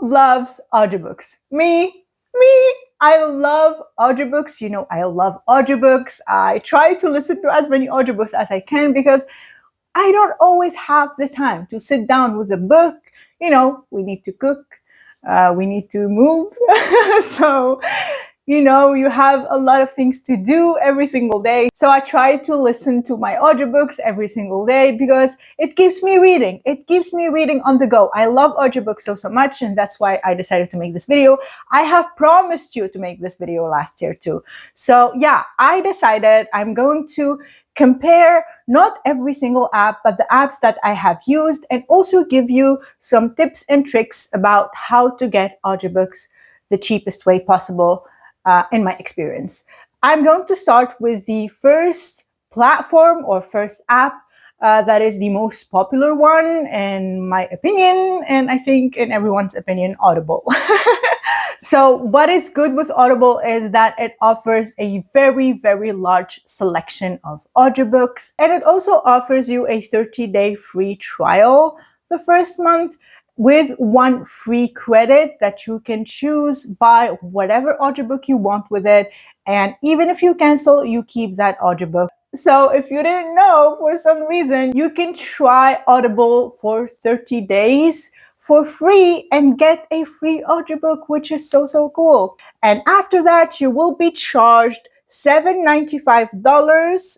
loves audiobooks? Me. I love audiobooks. You know, I love audiobooks. I try to listen to as many audiobooks as I can because I don't always have the time to sit down with a book. You know, we need to cook, we need to move. So, you know, you have a lot of things to do every single day. So I try to listen to my audiobooks every single day because it keeps me reading. It keeps me reading on the go. I love audiobooks so much, and that's why I decided to make this video. I have promised you to make this video last year too. So yeah, I decided I'm going to compare not every single app, but the apps that I have used, and also give you some tips and tricks about how to get audiobooks the cheapest way possible in my experience. I'm going to start with the first platform or first app that is the most popular one in my opinion, and I think in everyone's opinion, Audible. So what is good with Audible is that it offers a very, very large selection of audiobooks, and it also offers you a 30-day free trial the first month with 1 free credit that you can choose, buy whatever audiobook you want with it, and even if you cancel, you keep that audiobook. So if you didn't know, for some reason, you can try Audible for 30 days for free and get a free audiobook, which is so cool. And after that, you will be charged $7.95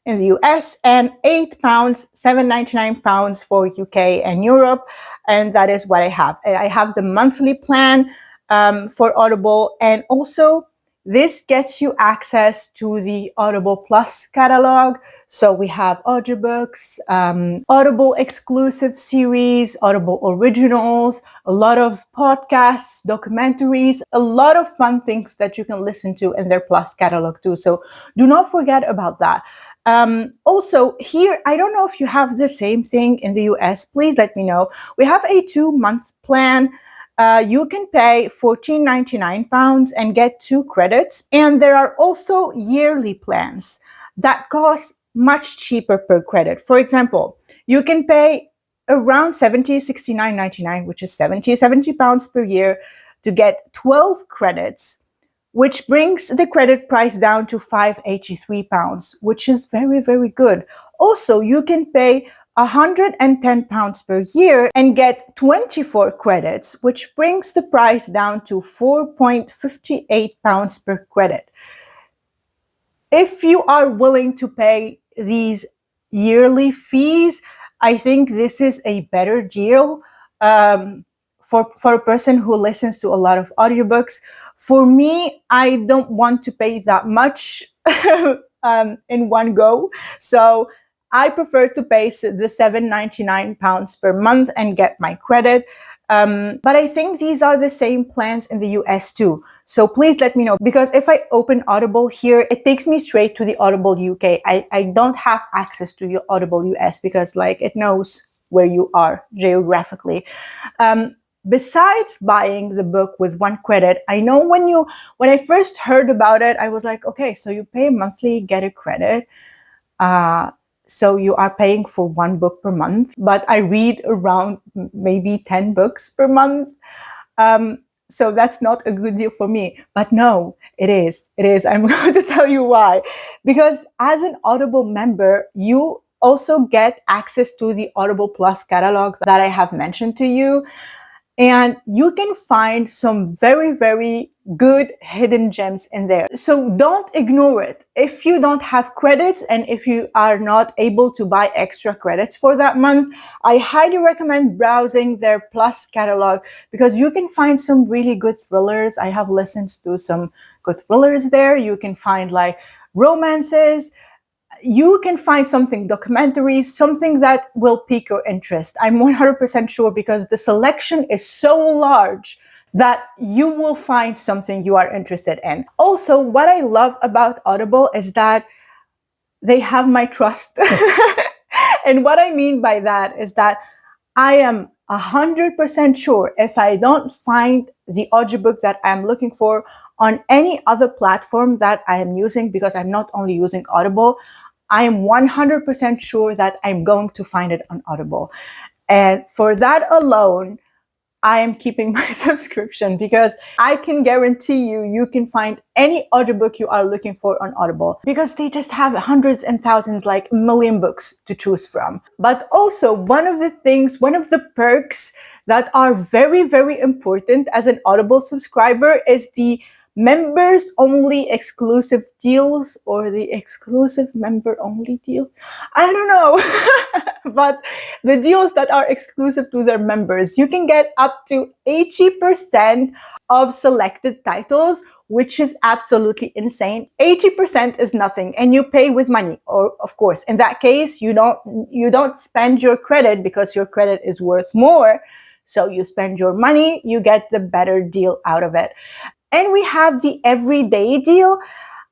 in the US and £8, £7.99 for UK and Europe. And that is what I have. I have the monthly plan for Audible, and also this gets you access to the Audible Plus catalog. So we have audiobooks, Audible exclusive series, Audible originals, a lot of podcasts, documentaries, a lot of fun things that you can listen to in their Plus catalog too. So do not forget about that. Also here, I don't know if you have the same thing in the US, please let me know. We have a 2-month plan. You can pay £14.99 and get 2 credits. And there are also yearly plans that cost much cheaper per credit. For example, you can pay around £69.99, which is 70 pounds per year, to get 12 credits, which brings the credit price down to £583, which is very, very good. Also, you can pay £110 per year and get 24 credits, which brings the price down to £4.58 per credit. If you are willing to pay these yearly fees, I think this is a better deal for a person who listens to a lot of audiobooks. For me, I don't want to pay that much in one go. So I prefer to pay the £7.99 per month and get my credit. But I think these are the same plans in the US too. So please let me know, because if I open Audible here, it takes me straight to the Audible UK. I don't have access to your Audible US because like it knows where you are geographically. Besides buying the book with 1 credit, I know when I first heard about it, I was like, okay, so you pay monthly, get a credit. So you are paying for 1 book per month, but I read around maybe 10 books per month. So that's not a good deal for me. But no, it is. It is. I'm going to tell you why. Because as an Audible member, you also get access to the Audible Plus catalog that I have mentioned to you. And you can find some very, very good hidden gems in there. So don't ignore it. If you don't have credits and if you are not able to buy extra credits for that month, I highly recommend browsing their Plus catalog because you can find some really good thrillers. I have listened to some good thrillers there. You can find like romances. You can find something documentaries, something that will pique your interest. I'm 100% sure because the selection is so large that you will find something you are interested in. Also, what I love about Audible is that they have my trust. And what I mean by that is that I am 100% sure if I don't find the audiobook that I'm looking for on any other platform that I am using, because I'm not only using Audible, I am 100% sure that I'm going to find it on Audible. And for that alone, I am keeping my subscription, because I can guarantee you can find any audiobook you are looking for on Audible, because they just have hundreds and thousands, like a million books to choose from. But also, one of the perks that are very, very important as an Audible subscriber is the members only exclusive deals, or the exclusive member only deal. I don't know. But the deals that are exclusive to their members, you can get up to 80% of selected titles, which is absolutely insane. 80% is nothing, and you pay with money. Or, of course, in that case, you don't spend your credit, because your credit is worth more. So you spend your money, you get the better deal out of it. And we have the everyday deal.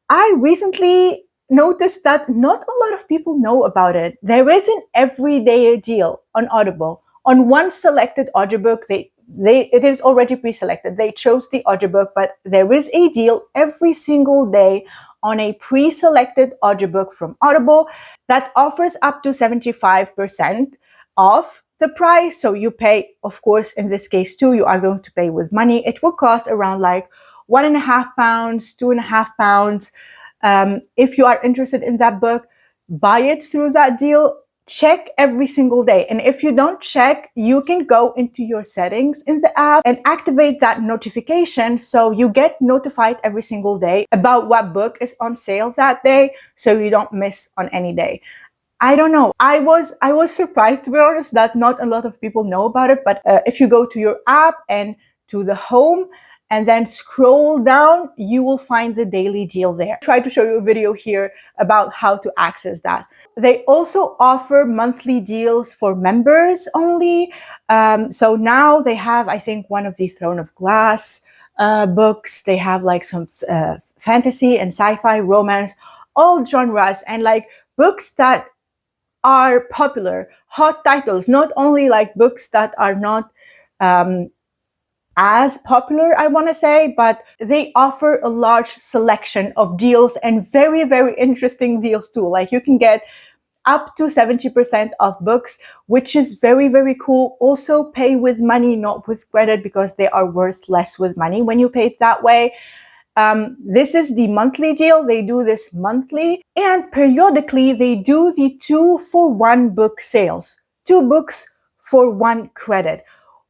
I recently noticed that not a lot of people know about it. There is an everyday deal on Audible. On one selected audiobook, it is already pre-selected. They chose the audiobook, but there is a deal every single day on a pre-selected audiobook from Audible that offers up to 75% off the price. So you pay, of course, in this case too, you are going to pay with money. It will cost around like £1.5, £2.5. If you are interested in that book, buy it through that deal. Check every single day. And if you don't check, you can go into your settings in the app and activate that notification, so you get notified every single day about what book is on sale that day, so you don't miss on any day. I don't know. I was surprised, to be honest, that not a lot of people know about it. But if you go to your app and to the home, and then scroll down, you will find the daily deal there. I try to show you a video here about how to access that. They also offer monthly deals for members only. So now they have, I think, one of the Throne of Glass books. They have like some fantasy and sci-fi, romance, all genres, and like books that are popular, hot titles, not only like books that are not as popular, I want to say, but they offer a large selection of deals, and very, very interesting deals too. Like you can get up to 70% of books, which is very, very cool. Also pay with money, not with credit, because they are worth less with money when you pay it that way. This is the monthly deal. They do this monthly, and periodically they do the 2-for-1 book sales. 2 books for 1 credit,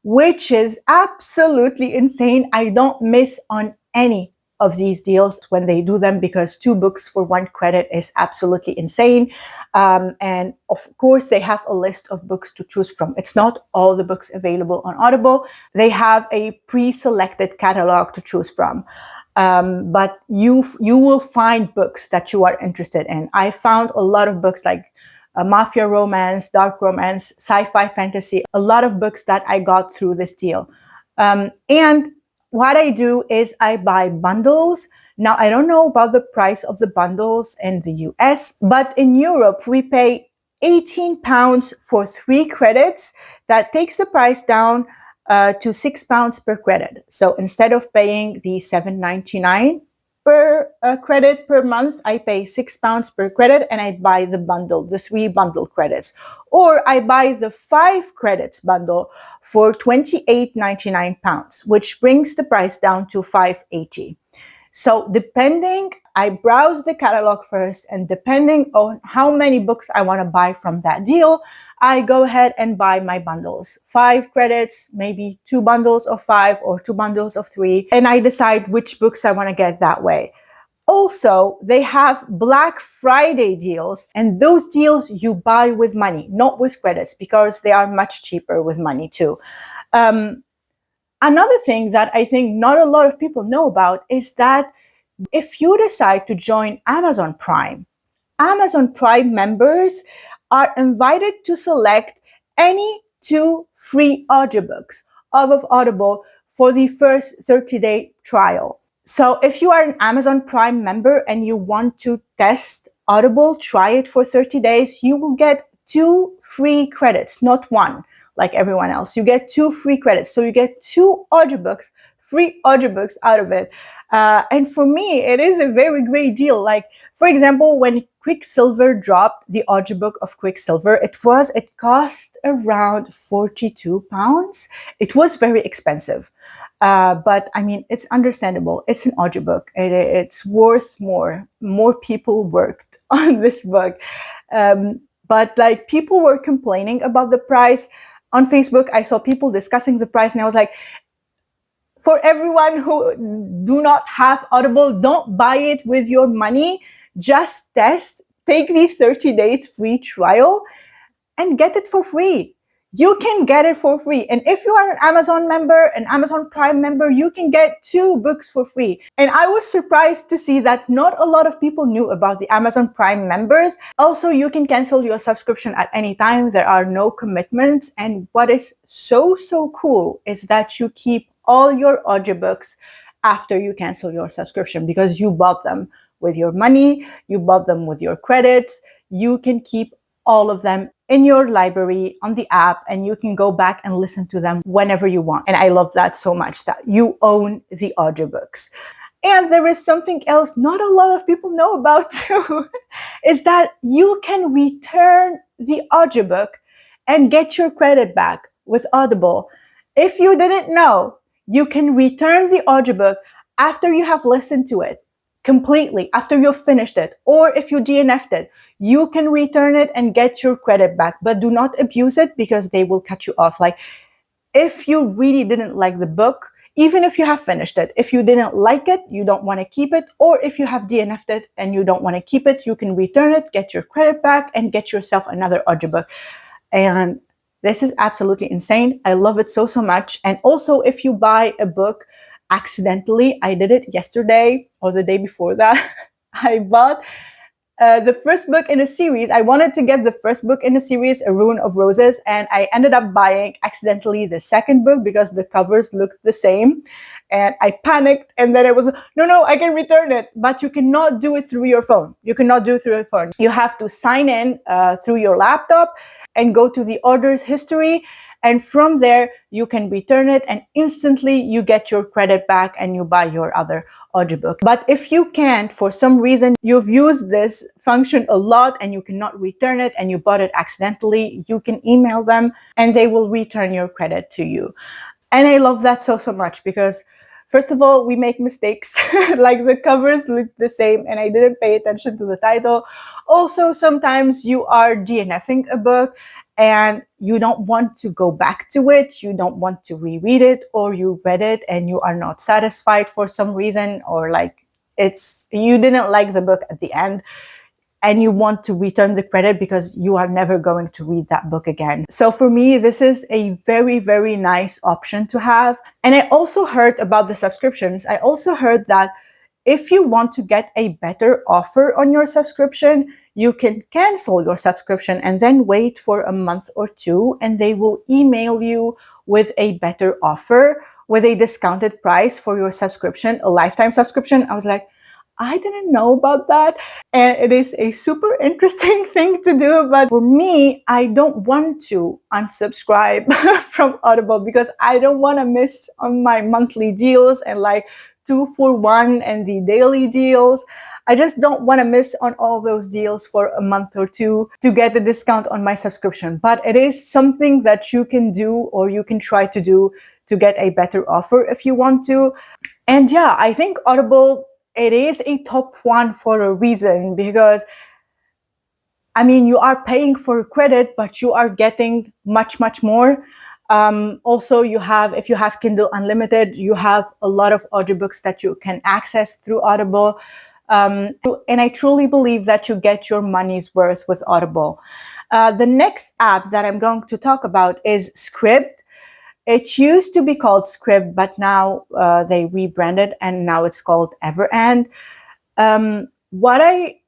which is absolutely insane. I don't miss on any of these deals when they do them, because 2 books for 1 credit is absolutely insane. And of course, they have a list of books to choose from. It's not all the books available on Audible. They have a pre-selected catalog to choose from. But you will find books that you are interested in. I found a lot of books like mafia romance, dark romance, sci-fi fantasy, a lot of books that I got through this deal. And what I do is I buy bundles. Now, I don't know about the price of the bundles in the US, but in Europe, we pay £18 for 3 credits. That takes the price down to £6 per credit. So instead of paying the $7.99 per credit per month, I pay £6 per credit, and I buy the bundle, the 3 bundle credits. Or I buy the 5 credits bundle for £28.99, which brings the price down to $5.80. So depending, I browse the catalog first, and depending on how many books I want to buy from that deal, I go ahead and buy my bundles. 5 credits, maybe 2 bundles of 5 or 2 bundles of 3, and I decide which books I want to get that way. Also, they have Black Friday deals, and those deals you buy with money, not with credits, because they are much cheaper with money too. Another thing that I think not a lot of people know about is that if you decide to join Amazon Prime members are invited to select any 2 free audiobooks of Audible for the first 30-day trial. So if you are an Amazon Prime member and you want to test Audible, try it for 30 days, you will get 2 free credits, not 1 like everyone else. You get 2 free credits. So you get 2 audiobooks free audiobooks out of it. And for me, it is a very great deal. Like, for example, when Quicksilver dropped the audiobook of Quicksilver, it cost around £42. It was very expensive. But I mean, it's understandable. It's an audiobook. It's worth more. More people worked on this book. But like, people were complaining about the price. On Facebook, I saw people discussing the price, and I was like, for everyone who do not have Audible, don't buy it with your money. Just test, take the 30 days free trial and get it for free. You can get it for free. And if you are an Amazon member, an Amazon Prime member, you can get 2 books for free. And I was surprised to see that not a lot of people knew about the Amazon Prime members. Also, you can cancel your subscription at any time. There are no commitments. And what is so cool is that you keep all your audiobooks after you cancel your subscription, because you bought them with your money, you bought them with your credits. You can keep all of them in your library on the app, and you can go back and listen to them whenever you want. And I love that so much, that you own the audiobooks. And there is something else not a lot of people know about too, is that you can return the audiobook and get your credit back with Audible. If you didn't know, you can return the audiobook after you have listened to it completely, after you've finished it, or if you DNF'd it, you can return it and get your credit back. But do not abuse it, because they will cut you off. Like, if you really didn't like the book, even if you have finished it, if you didn't like it, you don't want to keep it, or if you have DNF'd it and you don't want to keep it, you can return it, get your credit back, and get yourself another audiobook. And this is absolutely insane. I love it so much. And also, if you buy a book accidentally, I did it yesterday or the day before that, I bought the first book in a series. I wanted to get the first book in a series, A Ruin of Roses, and I ended up buying accidentally the second book because the covers looked the same. And I panicked, and then it was, no, I can return it. But you cannot do it through your phone. You cannot do it through your phone. You have to sign in through your laptop and go to the orders history. And from there, you can return it, and instantly you get your credit back and you buy your other audiobook. But if you can't, for some reason, you've used this function a lot and you cannot return it, and you bought it accidentally, you can email them and they will return your credit to you. And I love that so much, because first of all, we make mistakes. Like, the covers look the same and I didn't pay attention to the title. Also, sometimes you are DNFing a book and you don't want to go back to it, you don't want to reread it, or you read it and you are not satisfied for some reason, or like, you didn't like the book at the end, and you want to return the credit because you are never going to read that book again. So for me, this is a very nice option to have. And I also heard about the subscriptions. I also heard that if you want to get a better offer on your subscription, you can cancel your subscription and then wait for a month or 2, and they will email you with a better offer, with a discounted price for your subscription, a lifetime subscription. I was like, I didn't know about that. And it is a super interesting thing to do. But for me, I don't want to unsubscribe from Audible, because I don't want to miss on my monthly deals and like 2 for 1 and the daily deals. I just don't want to miss on all those deals for a month or 2 to get the discount on my subscription. But it is something that you can do, or you can try to do, to get a better offer if you want to. And yeah, I think Audible, it is a top 1 for a reason, because I mean, you are paying for credit, but you are getting much more. Also, if you have Kindle Unlimited, you have a lot of audiobooks that you can access through Audible. And I truly believe that you get your money's worth with Audible. The next app that I'm going to talk about is Scribd. It used to be called Scribd, but now they rebranded and now it's called Everand. What I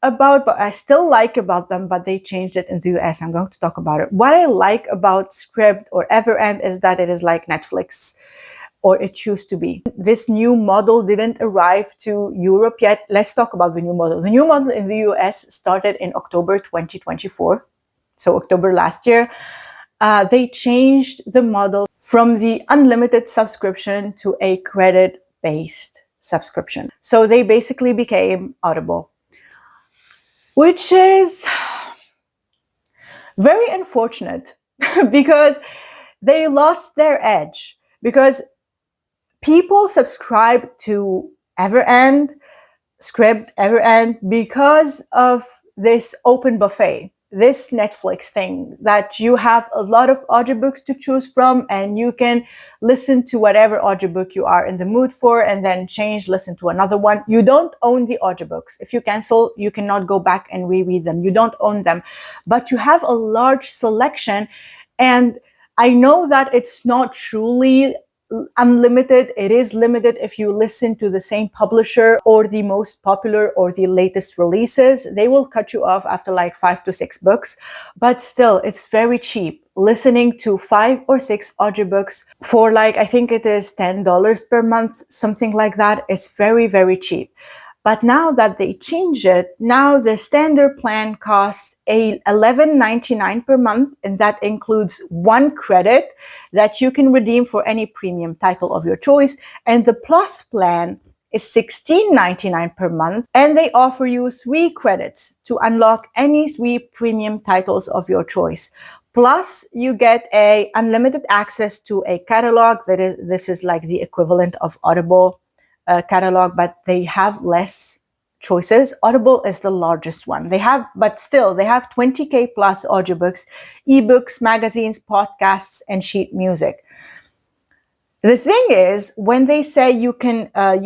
I still like about them, but they changed it in the US. I'm going to talk about it. What I like about Scribd or Everand is that it is like Netflix, or it used to be. This new model didn't arrive to Europe yet. Let's talk about the new model. The new model in the US started in October 2024, so October last year. they changed the model from the unlimited subscription to a credit-based subscription. So they basically became Audible, which is very unfortunate because they lost their edge, because people subscribe to Everand, Scribd, Everand because of this open buffet, this Netflix thing that you have a lot of audiobooks to choose from, and you can listen to whatever audiobook you are in the mood for and then change, listen to another one. You don't own the audiobooks. If you cancel, you cannot go back and reread them. You don't own them, but you have a large selection. And I know that it's not truly unlimited. It is limited if you listen to the same publisher or the most popular or the latest releases. They will cut you off after like 5 to 6 books, but still it's very cheap. Listening to 5 or 6 audiobooks for like, I think it is $10 per month, something like that. It's very, very cheap. But now that they changed it, now the standard plan costs $11.99 per month, and that includes 1 credit that you can redeem for any premium title of your choice. And the plus plan is $16.99 per month, and they offer you 3 credits to unlock any 3 premium titles of your choice. Plus, you get a unlimited access to a catalog. This is like the equivalent of Audible catalog, but they have less choices. Audible is the largest one. But still, they have 20K plus audiobooks, ebooks, magazines, podcasts, and sheet music. The thing is, when they say you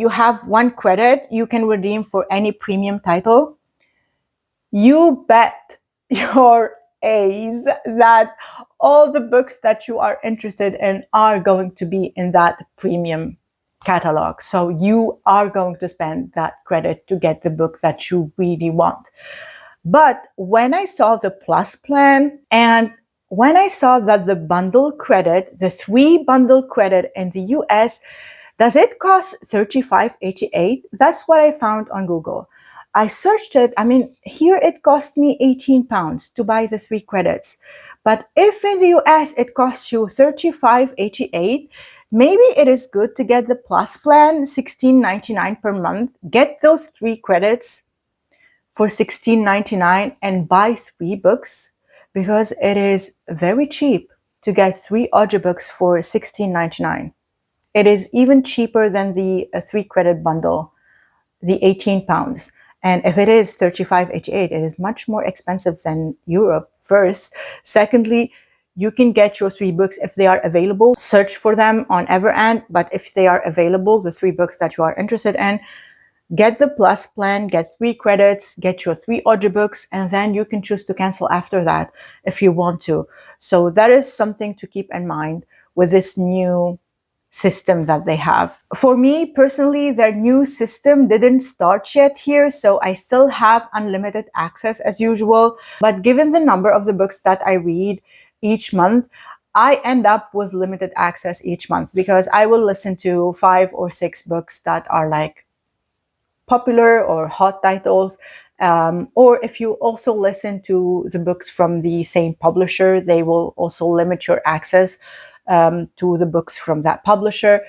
have 1 credit you can redeem for any premium title, you bet your A's that all the books that you are interested in are going to be in that premium catalog. So you are going to spend that credit to get the book that you really want. But when I saw the plus plan, and when I saw that the bundle credit, the 3 bundle credit in the US, does it cost $35.88? That's what I found on Google. I searched it. I mean, here it cost me £18 to buy the 3 credits. But if in the US it costs you $35.88, maybe it is good to get the plus plan, $16.99 per month, get those 3 credits for $16.99 and buy 3 books, because it is very cheap to get 3 audiobooks for $16.99. It is even cheaper than the 3 credit bundle, the £18. And if it is $35.88, it is much more expensive than Europe, first. Secondly, you can get your 3 books if they are available. Search for them on Everand, but if they are available, the 3 books that you are interested in, get the plus plan, get 3 credits, get your 3 audiobooks, and then you can choose to cancel after that if you want to. So that is something to keep in mind with this new system that they have. For me personally, their new system didn't start yet here, so I still have unlimited access as usual. But given the number of the books that I read each month, I end up with limited access each month, because I will listen to 5 or 6 books that are like popular or hot titles. Or if you also listen to the books from the same publisher, they will also limit your access to the books from that publisher.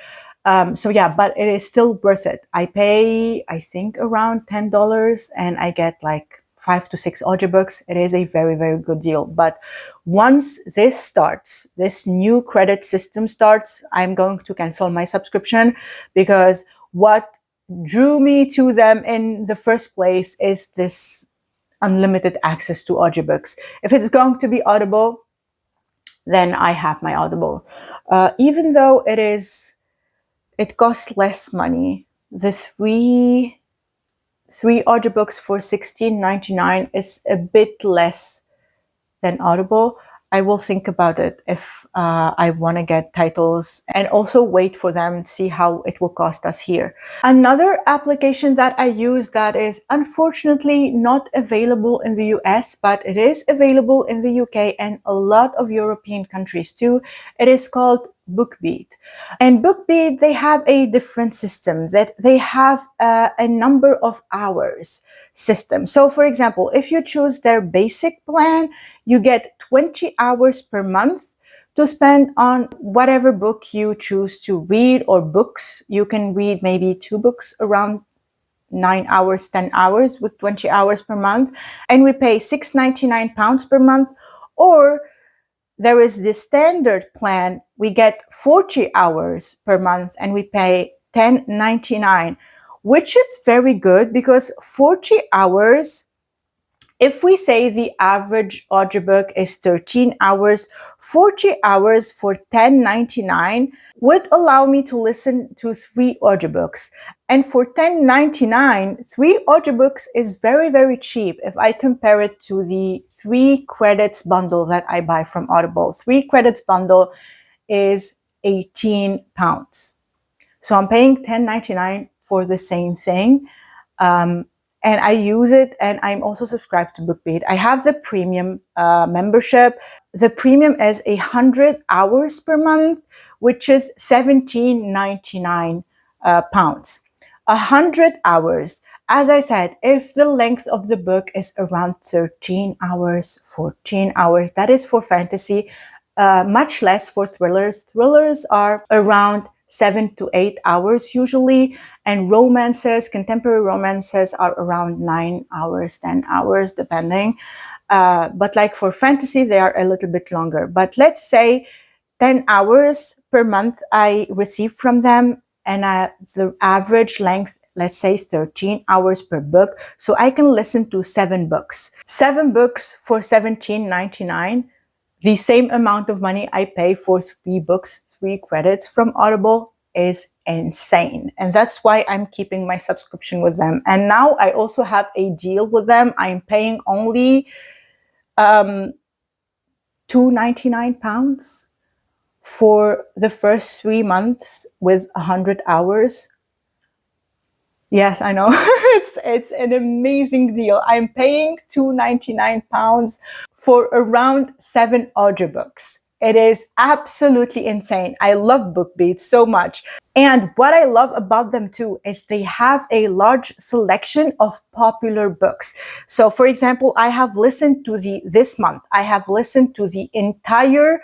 So yeah, but it is still worth it. I pay, I think, around $10 and I get like 5 to 6 audiobooks. It is a very, very good deal. But once this starts, this new credit system starts, I'm going to cancel my subscription, because what drew me to them in the first place is this unlimited access to audiobooks. If it's going to be Audible, then I have my Audible. Even though it costs less money, the three audiobooks for $16.99 is a bit less than Audible. I will think about it if I want to get titles, and also wait for them to see how it will cost us here. Another application that I use that is unfortunately not available in the US, but it is available in the UK and a lot of European countries too. It is called Bookbeat. And Bookbeat, they have a different system, that they have a number of hours system. So for example, if you choose their basic plan, you get 20 hours per month to spend on whatever book you choose to read, or books. You can read maybe 2 books around 9 hours, 10 hours with 20 hours per month. And we pay £6.99 per month. Or there is the standard plan. We get 40 hours per month and we pay £10.99, which is very good because 40 hours, if we say the average audiobook is 13 hours, 40 hours for £10.99 would allow me to listen to 3 audiobooks. And for £10.99, 3 audiobooks is very, very cheap if I compare it to the 3 credits bundle that I buy from Audible. 3 credits bundle is £18. So I'm paying £10.99 for the same thing. And I use it, and I'm also subscribed to Bookbeat. I have the premium membership. The premium is 100 hours per month, which is £17.99 pounds. 100 hours. As I said, if the length of the book is around 13 hours, 14 hours, that is for fantasy, much less for thrillers. Thrillers are around 7 to 8 hours usually, and romances, contemporary romances, are around 9 hours, 10 hours, depending. But like for fantasy, they are a little bit longer. But let's say 10 hours per month I receive from them, and the average length, let's say 13 hours per book. So I can listen to 7 books. 7 books for £17.99. The same amount of money I pay for 3 books, 3 credits from Audible, is insane. And that's why I'm keeping my subscription with them. And now I also have a deal with them. I'm paying only £2.99 for the first 3 months with 100 hours. Yes, I know. it's an amazing deal. I'm paying £2.99 for around 7 audiobooks. It is absolutely insane. I love Bookbeat so much. And what I love about them too is they have a large selection of popular books. So for example, I have listened to this month, I have listened to the entire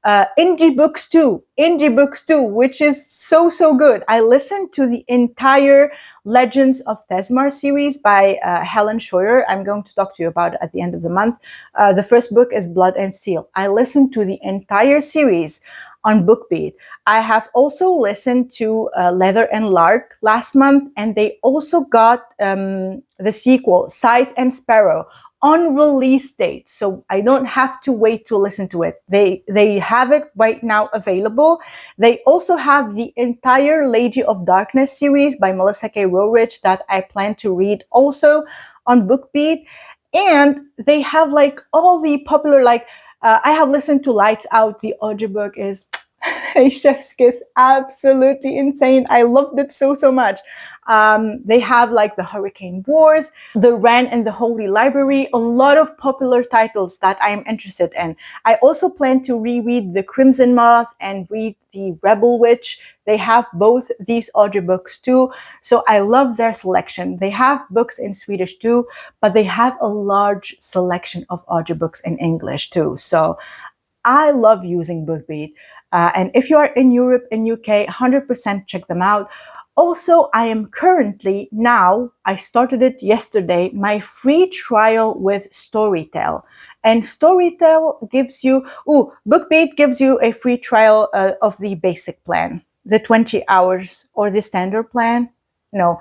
Indie Books 2, which is so good. I listened to the entire Legends of Thesmar series by Helen Scheuer. I'm going to talk to you about it at the end of the month. The first book is Blood and Steel. I listened to the entire series on Bookbeat. I have also listened to Leather and Lark last month, and they also got the sequel, Scythe and Sparrow, on release date, so I don't have to wait to listen to it. They have it right now available. They also have the entire Lady of Darkness series by Melissa K. Roerich that I plan to read also on Bookbeat. And they have like all the popular, I have listened to Lights Out. The audiobook is a chef's kiss, absolutely insane. I loved it so much. They have like the Hurricane Wars, the Ran and the Holy Library, a lot of popular titles that I am interested in. I also plan to reread The Crimson Moth and read The Rebel Witch. They have both these audiobooks too, so I love their selection. They have books in Swedish too, but they have a large selection of audiobooks in English too. So I love using Bookbeat. And if you are in Europe and UK, 100% check them out. Also, I am currently now, I started it yesterday, my free trial with Storytel. And Storytel gives you, Bookbeat gives you a free trial of the basic plan, the 20 hours, or the standard plan. No,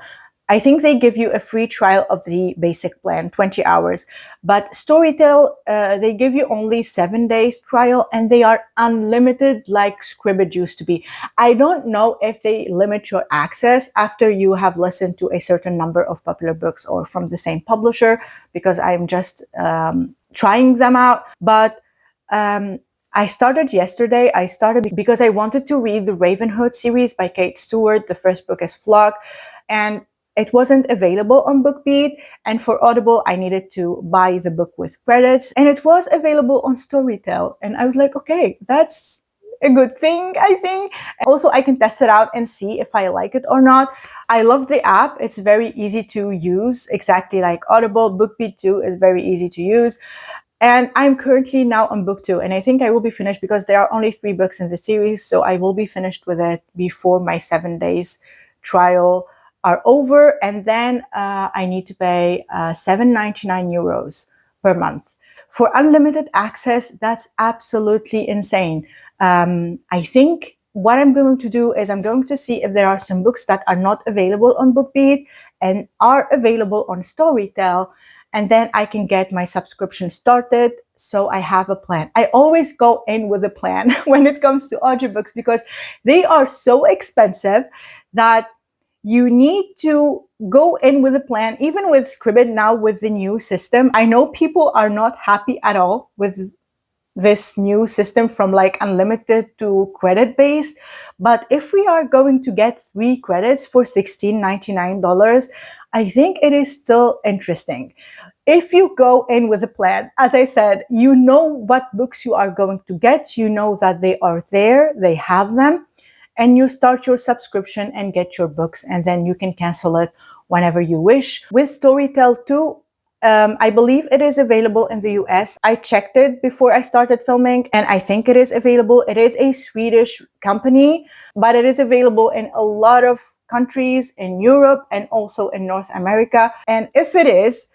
I think they give you a free trial of the basic plan, 20 hours. But Storytel, they give you only 7 days trial, and they are unlimited like Scribd used to be. I don't know if they limit your access after you have listened to a certain number of popular books or from the same publisher, because I'm just trying them out. But I started yesterday. I started because I wanted to read the Ravenhood series by Kate Stewart. The first book is Flock, and it wasn't available on Bookbeat, and for Audible, I needed to buy the book with credits, and it was available on Storytel. And I was like, okay, that's a good thing, I think. Also, I can test it out and see if I like it or not. I love the app. It's very easy to use, exactly like Audible. Bookbeat too is very easy to use. And I'm currently now on book 2, and I think I will be finished because there are only 3 books in the series, so I will be finished with it before my 7 days trial are over, and then I need to pay €7.99 per month. For unlimited access, that's absolutely insane. I think what I'm going to do is I'm going to see if there are some books that are not available on Bookbeat and are available on Storytel, and then I can get my subscription started. So I have a plan. I always go in with a plan when it comes to audiobooks because they are so expensive that you need to go in with a plan. Even with Scribd now, with the new system, I know people are not happy at all with this new system from like unlimited to credit based. But if we are going to get 3 credits for $16.99, I think it is still interesting. If you go in with a plan, as I said, you know what books you are going to get, you know that they are there, they have them, and you start your subscription and get your books, and then you can cancel it whenever you wish. With Storytel too, I believe it is available in the US. I checked it before I started filming, and I think it is available. It is a Swedish company, but it is available in a lot of countries in Europe and also in North America. And if it is,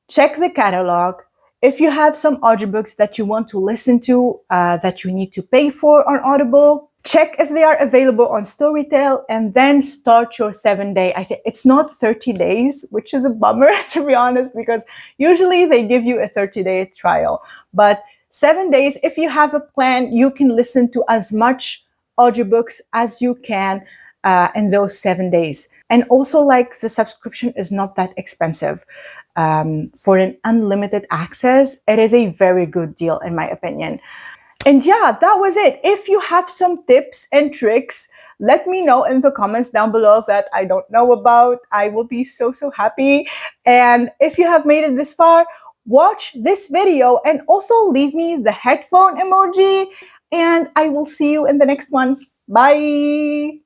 check the catalog. If you have some audiobooks that you want to listen to that you need to pay for on Audible, check if they are available on Storytel, and then start your 7-day. I think it's not 30 days, which is a bummer to be honest, because usually they give you a 30-day trial. But 7 days, if you have a plan, you can listen to as much audiobooks as you can in those 7 days. And also, like, the subscription is not that expensive. For an unlimited access, it is a very good deal in my opinion. And yeah, that was it. If you have some tips and tricks, let me know in the comments down below that I don't know about. I will be so happy. And if you have made it this far, watch this video and also leave me the headphone emoji. And I will see you in the next one. Bye.